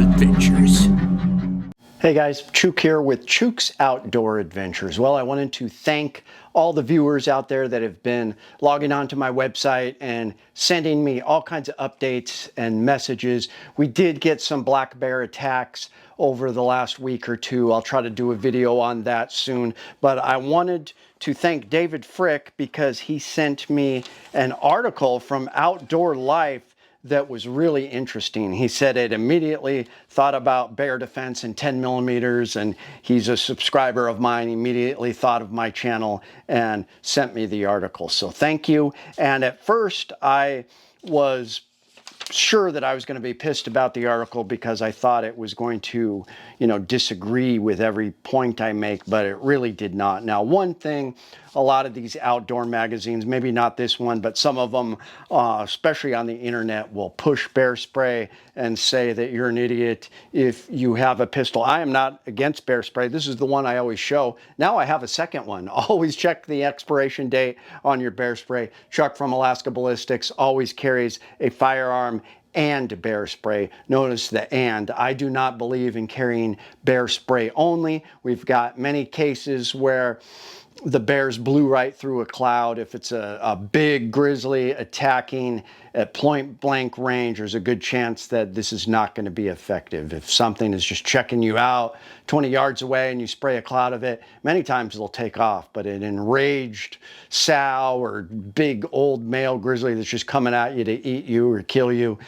Adventures. Hey guys, Chuke here with Chuke's Outdoor Adventures. Well, I wanted to thank all the viewers out there that have been logging onto my website and sending me all kinds of updates and messages. We did get some black bear attacks over the last week or two. I'll try to do a video on that soon, but I wanted to thank David Frick because he sent me an article from Outdoor Life that was really interesting. He said it immediately thought about bear defense and 10 millimeters, and he's a subscriber of mine. He immediately thought of my channel and sent me the article. So thank you. And at first I was sure that I was going to be pissed about the article because I thought it was going to, disagree with every point I make, but it really did not. Now, one thing, a lot of these outdoor magazines, maybe not this one, but some of them, especially on the internet, will push bear spray and say that you're an idiot if you have a pistol. I am not against bear spray. This is the one I always show. Now I have a second one. Always check the expiration date on your bear spray. Chuck from Alaska Ballistics always carries a firearm and bear spray. Notice the and. I do not believe in carrying bear spray only. We've got many cases where the bears blew right through a cloud. If it's a big grizzly attacking at point blank range, there's a good chance that this is not going to be effective. If something is just checking you out 20 yards away and you spray a cloud of it, many times it'll take off. But an enraged sow or big old male grizzly that's just coming at you to eat you or kill you,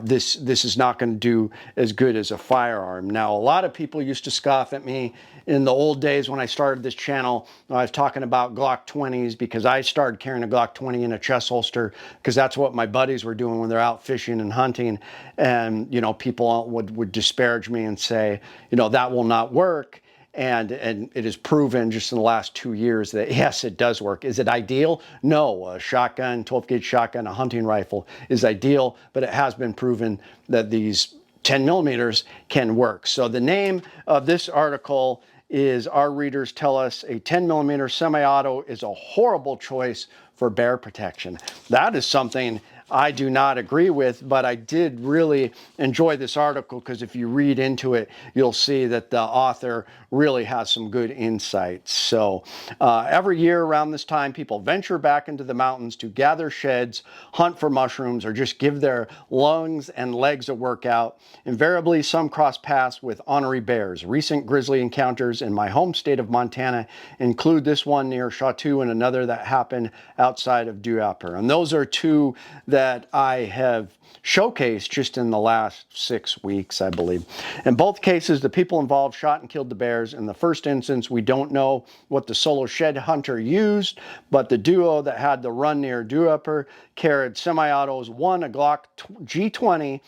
this is not going to do as good as a firearm. Now, a lot of people used to scoff at me in the old days when I started this channel. I was talking about Glock 20s because I started carrying a Glock 20 in a chest holster because that's what my buddies were doing when they're out fishing and hunting. And, people would disparage me and say, that will not work. And it is proven just in the last 2 years that yes, it does work. Is it ideal? No, a shotgun, 12 gauge shotgun, a hunting rifle is ideal, but it has been proven that these 10 millimeters can work. So the name of this article is Our Readers Tell Us a 10 millimeter semi-auto is a horrible choice for bear protection. That is something I do not agree with, but I did really enjoy this article because if you read into it, you'll see that the author really has some good insights. So every year around this time, people venture back into the mountains to gather sheds, hunt for mushrooms, or just give their lungs and legs a workout. Invariably, some cross paths with ornery bears. Recent grizzly encounters in my home state of Montana include this one near Chateau and another that happened outside of Duapur. And those are two that I have showcased just in the last 6 weeks, I believe. In both cases, the people involved shot and killed the bears. In the first instance, we don't know what the solo shed hunter used, but the duo that had the run near Duapur carried semi-autos, one a Glock G20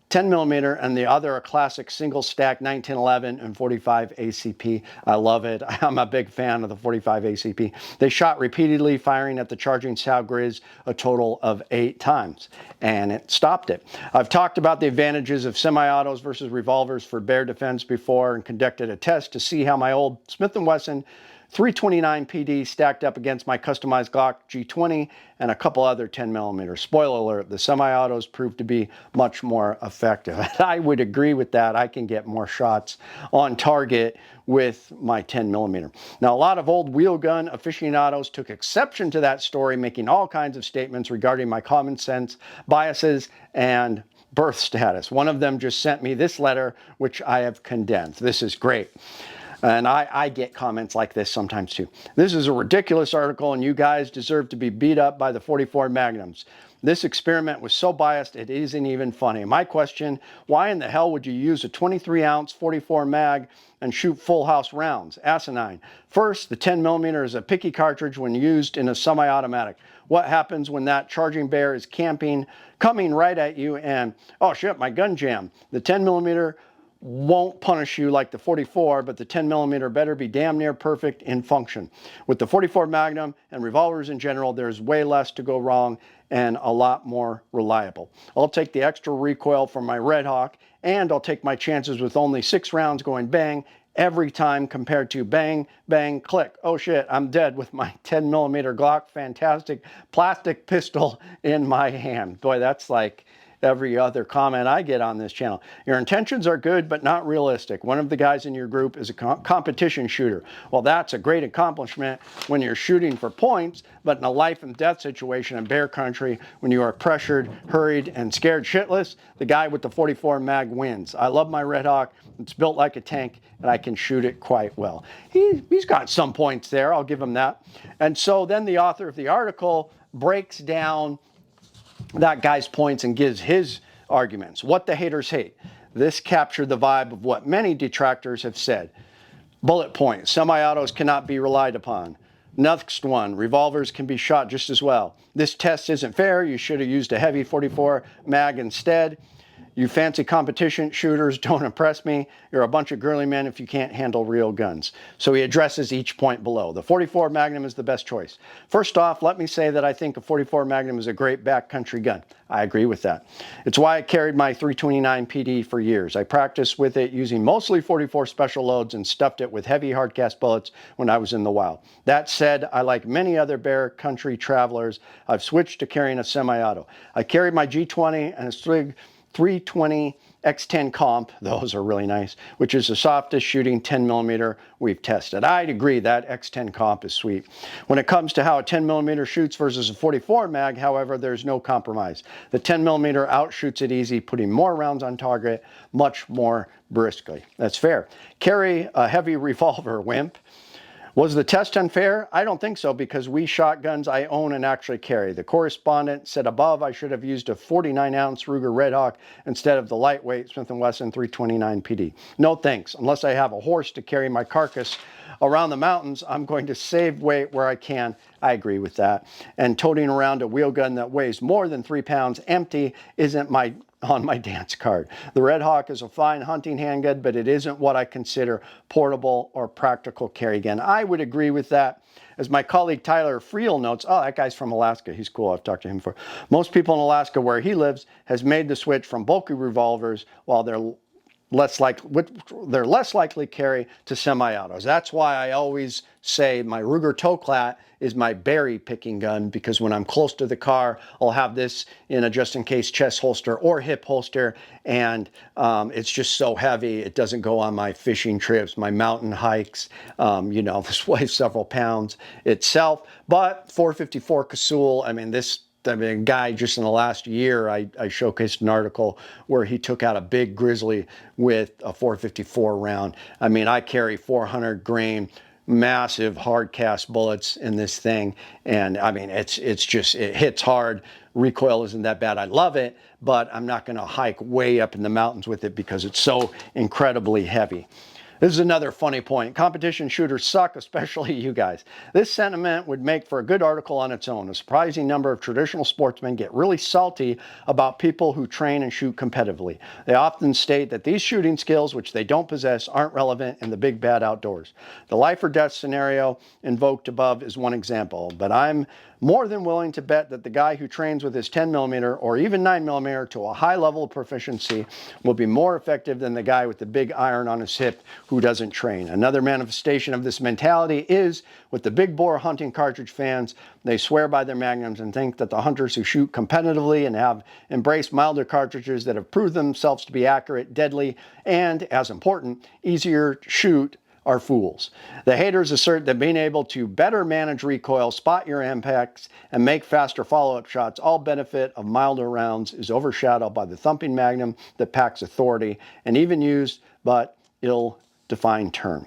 10 millimeter and the other a classic single stack 1911 and 45 ACP. I love it. I'm a big fan of the 45 ACP. They shot repeatedly, firing at the charging sow grizz a total of 8 times, and it stopped it. I've talked about the advantages of semi-autos versus revolvers for bear defense before and conducted a test to see how my old Smith & Wesson 329 PD stacked up against my customized Glock G20 and a couple other 10 millimeters. Spoiler alert, the semi-autos proved to be much more effective. I would agree with that. I can get more shots on target with my 10 millimeter. Now, a lot of old wheel gun aficionados took exception to that story, making all kinds of statements regarding my common sense, biases, and birth status. One of them just sent me this letter, which I have condensed. This is great. And I get comments like this sometimes too. This is a ridiculous article and you guys deserve to be beat up by the 44 Magnums. This experiment was so biased it isn't even funny. My question, why in the hell would you use a 23 ounce 44 mag and shoot full house rounds? Asinine. First, the 10 millimeter is a picky cartridge when used in a semi-automatic. What happens when that charging bear is camping, coming right at you and, oh shit, my gun jammed. The 10 millimeter won't punish you like the 44, but the 10 millimeter better be damn near perfect in function. With the 44 Magnum and revolvers in general, there's way less to go wrong and a lot more reliable. I'll take the extra recoil from my Red Hawk, and I'll take my chances with only 6 rounds going bang every time compared to bang, bang, click. Oh shit, I'm dead with my 10 millimeter Glock fantastic plastic pistol in my hand. Boy, that's like every other comment I get on this channel. Your intentions are good, but not realistic. One of the guys in your group is a competition shooter. Well, that's a great accomplishment when you're shooting for points, but in a life and death situation in bear country, when you are pressured, hurried, and scared shitless, the guy with the 44 mag wins. I love my Red Hawk. It's built like a tank, and I can shoot it quite well. He's got some points there, I'll give him that. And so then the author of the article breaks down that guy's points and gives his arguments. What the haters hate. This captured the vibe of what many detractors have said. Bullet point, semi-autos cannot be relied upon. Next one, revolvers can be shot just as well. This test isn't fair. You should have used a heavy 44 mag instead. You fancy competition shooters don't impress me. You're a bunch of girly men if you can't handle real guns. So he addresses each point below. The 44 Magnum is the best choice. First off, let me say that I think a 44 Magnum is a great backcountry gun. I agree with that. It's why I carried my 329 PD for years. I practiced with it using mostly 44 special loads and stuffed it with heavy hard cast bullets when I was in the wild. That said, I like many other bear country travelers, I've switched to carrying a semi-auto. I carried my G20 and a Strig 320 X10 comp, those are really nice, which is the softest shooting 10mm we've tested. I'd agree that X10 comp is sweet. When it comes to how a 10mm shoots versus a 44 mag, however, there's no compromise. The 10mm outshoots it easy, putting more rounds on target much more briskly. That's fair. Carry a heavy revolver, wimp. Was the test unfair? I don't think so, because we shot guns I own and actually carry. The correspondent said above I should have used a 49-ounce Ruger Red Hawk instead of the lightweight Smith & Wesson 329 PD. No thanks. Unless I have a horse to carry my carcass around the mountains, I'm going to save weight where I can. I agree with that. And toting around a wheel gun that weighs more than 3 pounds empty isn't on my dance card. The Red Hawk is a fine hunting handgun, but it isn't what I consider portable or practical carry gun. I would agree with that. As my colleague Tyler Friel notes, oh, that guy's from Alaska. He's cool. I've talked to him before. Most people in Alaska, where he lives, has made the switch from bulky revolvers while they're less likely carry to semi-autos. That's why I always say my Ruger Toklat is my berry picking gun, because when I'm close to the car, I'll have this in a just-in-case chest holster or hip holster, and it's just so heavy. It doesn't go on my fishing trips, my mountain hikes. You know, this weighs several pounds itself, but 454 Casull, a guy just in the last year, I showcased an article where he took out a big grizzly with a 454 round. I mean, I carry 400 grain, massive hard cast bullets in this thing. And I mean, it hits hard. Recoil isn't that bad. I love it, but I'm not going to hike way up in the mountains with it because it's so incredibly heavy. This is another funny point. Competition shooters suck, especially you guys. This sentiment would make for a good article on its own. A surprising number of traditional sportsmen get really salty about people who train and shoot competitively. They often state that these shooting skills, which they don't possess, aren't relevant in the big bad outdoors. The life or death scenario invoked above is one example, but I'm more than willing to bet that the guy who trains with his 10mm or even 9mm to a high level of proficiency will be more effective than the guy with the big iron on his hip who doesn't train. Another manifestation of this mentality is with the big bore hunting cartridge fans. They swear by their magnums and think that the hunters who shoot competitively and have embraced milder cartridges that have proved themselves to be accurate, deadly, and, as important, easier to shoot are fools. The haters assert that being able to better manage recoil, spot your impacts, and make faster follow-up shots, all benefit of milder rounds, is overshadowed by the thumping magnum that packs authority, and even used but ill-defined term.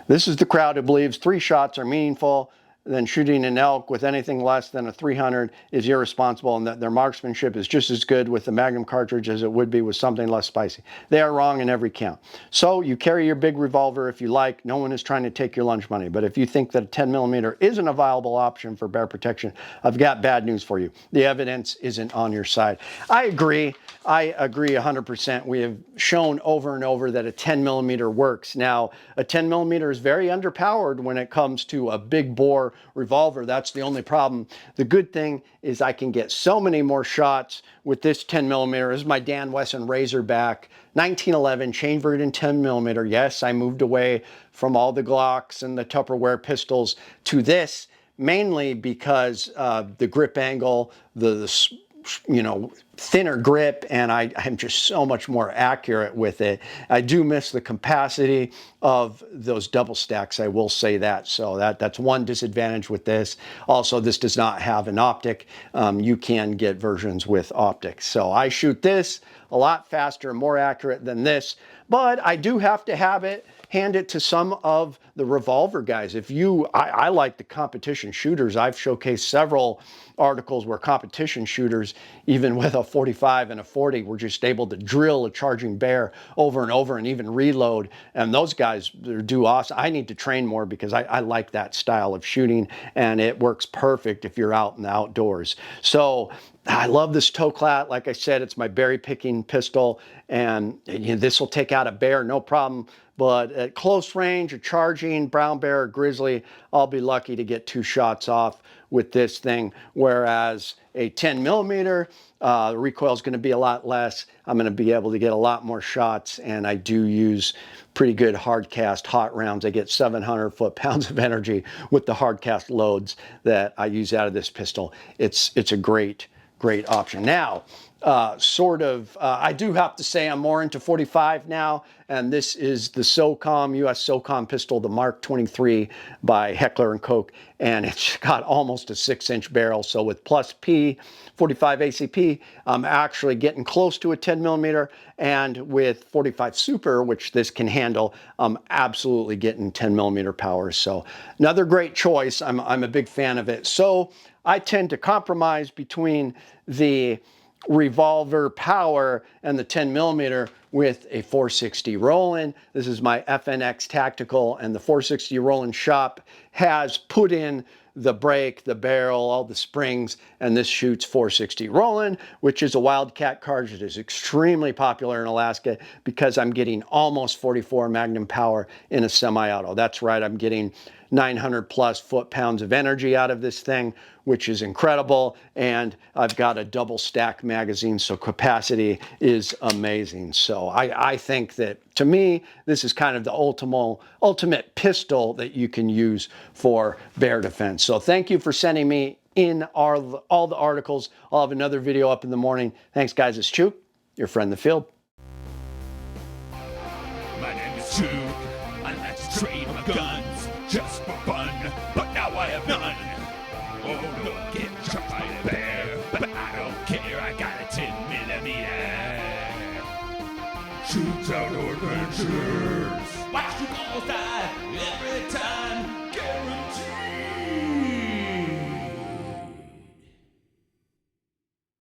This is the crowd who believes 3 shots are meaningful, then shooting an elk with anything less than a 300 is irresponsible, and that their marksmanship is just as good with the Magnum cartridge as it would be with something less spicy. They are wrong in every count. So you carry your big revolver if you like. No one is trying to take your lunch money. But if you think that a 10mm isn't a viable option for bear protection, I've got bad news for you. The evidence isn't on your side. I agree 100%. We have shown over and over that a 10mm works. Now, a 10mm is very underpowered when it comes to a big bore revolver. That's the only problem. The good thing is I can get so many more shots with this 10mm. This is my Dan Wesson Razorback 1911 chambered in 10mm. Yes, I moved away from all the Glocks and the Tupperware pistols to this, mainly because the grip angle, the thinner grip, and I'm just so much more accurate with it. I do miss the capacity of those double stacks, I will say that. So that's one disadvantage with this. Also, this does not have an optic. You can get versions with optics. So I shoot this a lot faster and more accurate than this, but I do have to hand it to some of the Revolver guys. I like the competition shooters. I've showcased several articles where competition shooters, even with a 45 and a 40, were just able to drill a charging bear over and over and even reload. And those guys do awesome. I need to train more because I like that style of shooting, and it works perfect if you're out in the outdoors. So I love this Toklat. Like I said, it's my berry picking pistol, and this will take out a bear, no problem. But at close range, a charging brown bear or grizzly, I'll be lucky to get 2 shots off with this thing. Whereas a 10 millimeter, the recoil is going to be a lot less. I'm going to be able to get a lot more shots, and I do use pretty good hard cast hot rounds. I get 700 foot-pounds of energy with the hard cast loads that I use out of this pistol. It's a great option. Now, I do have to say I'm more into 45 now, and this is the SOCOM, US SOCOM pistol, the Mark 23 by Heckler & Koch, and it's got almost a 6-inch barrel. So with plus P, 45 ACP, I'm actually getting close to a 10 millimeter, and with 45 Super, which this can handle, I'm absolutely getting 10 millimeter power. So another great choice. I'm a big fan of it. So I tend to compromise between the Revolver power and the 10 millimeter with a 460 Roland. This is my FNX Tactical, and the 460 Roland shop has put in the brake, the barrel, all the springs, and this shoots 460 Roland, which is a Wildcat cartridge. It is extremely popular in Alaska because I'm getting almost 44 Magnum power in a semi-auto. That's right, I'm getting 900 plus foot-pounds of energy out of this thing, which is incredible. And I've got a double stack magazine, so capacity is amazing. So I think that, to me, this is kind of the ultimate pistol that you can use for bear defense. So thank you for sending me in all the articles. I'll have another video up in the morning. Thanks, guys. It's Chuke, your friend in the field. My name is Chuke. I like to trade my guns just for fun, but now I have none. Oh, look, get shot by a bear, but I don't care. I got a 10 millimeter. Chuke's Outdoor Adventures. Watch you almost die every time.